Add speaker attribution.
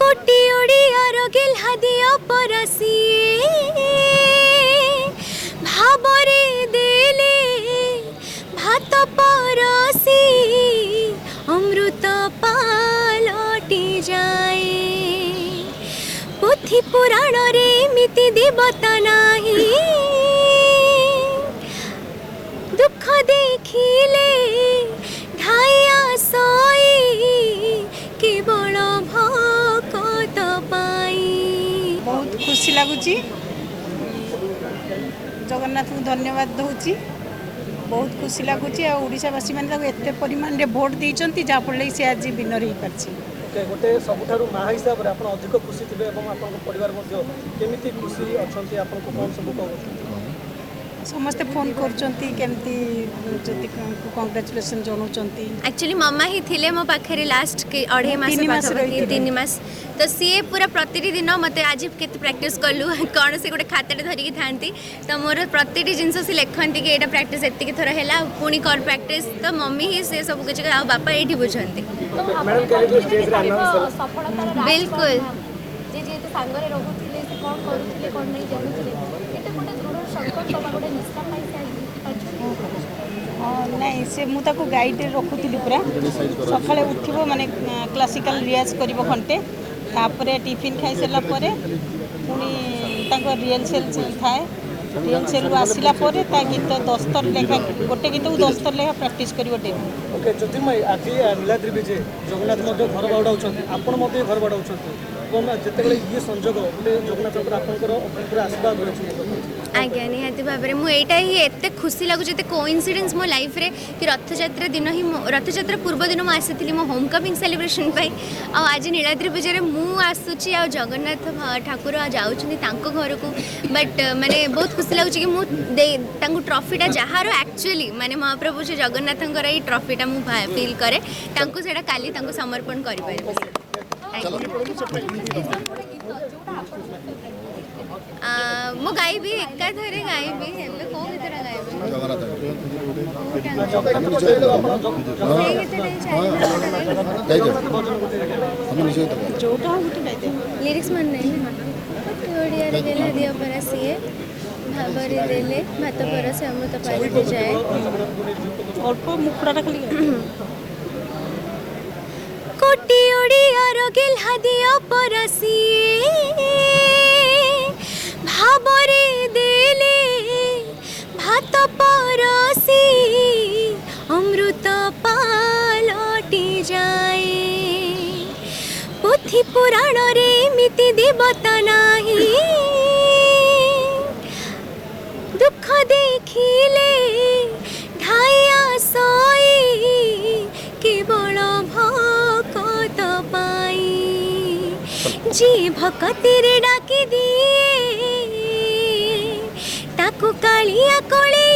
Speaker 1: कोटी ओडियार गेल्हा दिया परसी भाबरे देले भात परसी अमृत पालटी जाए पोथी पुराण रे मिति देवता नाही दुख देखिले ढाया सोई केवल भक्त पाई।
Speaker 2: बहुत खुशी लगुच जगन्नाथ को धन्यवाद दूची बहुत खुशी लगुच ओडावासी मैंने एत परिमाण में भोट देती जहाँफल से आज विनर हो पार्टी
Speaker 3: गोटे सबुठारु माँ हिसाब से आप अधिक खुशी थे परिवार केमी खुशी अच्छा आपको कौन सब कह
Speaker 2: समस्ते फोन करमती कंग्रेचुलेसन जनाऊँ
Speaker 1: एक्चुअली मामा ही थिले मो पाखे लास्ट के 2.5 मास 3 मास तो सी पूरा प्रति दिन मत आज केते प्रैक्टिस कलु कौन से गोटे खाते धरिकी था तो मोर प्रति जिनस से लिखती कि यहाँ प्रैक्टिस एतिक थर है पुणी कर प्रैक्टिस तो मम्मी ही से सब कुछ बापा ये बुझाते बिल्कुल
Speaker 2: नहीं से मुझे गाइड रखुली पूरा सकाଳେ उठिबो माने क्लासिकल रियाज करिबो घंटे तापरे टिफिन खाई सारा पुणी रिहर्सल थाए रिहर्सल आसला गीत 10 थर लेखा गोटे गीत को 10 थर लेखा प्राक्ट कर
Speaker 3: ओके ज्योतिर्मयी आज नीलाद्री विजय जगन्नाथ घर बाड़ाऊँ आपण घर बाड़ाऊँ जिते ये संजोग जगन्नाथ पूरा आशीर्वाद रही
Speaker 1: आज्ञा निहाती भाव में मुझा ही एत खुशी लगुच कोइंसिडेंस मो लाइफ रे कि रथयात्रा दिन ही रथयात्रा पूर्व दिन मुझे आसी मो होम कमिंग सेलिब्रेशन आज नीलाद्री पूजा मु आसूची आ जगन्नाथ ठाकुर जाऊँ घर को बट माने बहुत खुशी लगुच कि मुझे ट्रॉफीटा जार एक्चुअली माने महाप्रभु श्री जगन्नाथ ये ट्रॉफीटा मुझे फिल करे से काली समर्पण कर मु गायबी एकाधरे गायबी कौ गीतटा गायबी लिरिक्स मन नहीं ओडिया गेला दिया पर सीए भाबरे देले भात पर से अमृत पालटी जाए
Speaker 2: अल्प मुखड़ा खाली
Speaker 1: कोटी ओडियार गेल्हा दिया परसी भाबरे देले भात परसी अमृत पालटी जाए पोथी पुराण रे मिति देवता नाही दुख देखिले ढाया सोई केवल भक्त पाई जी भक्ति रे डाकी दिए ताकू कालिया कोले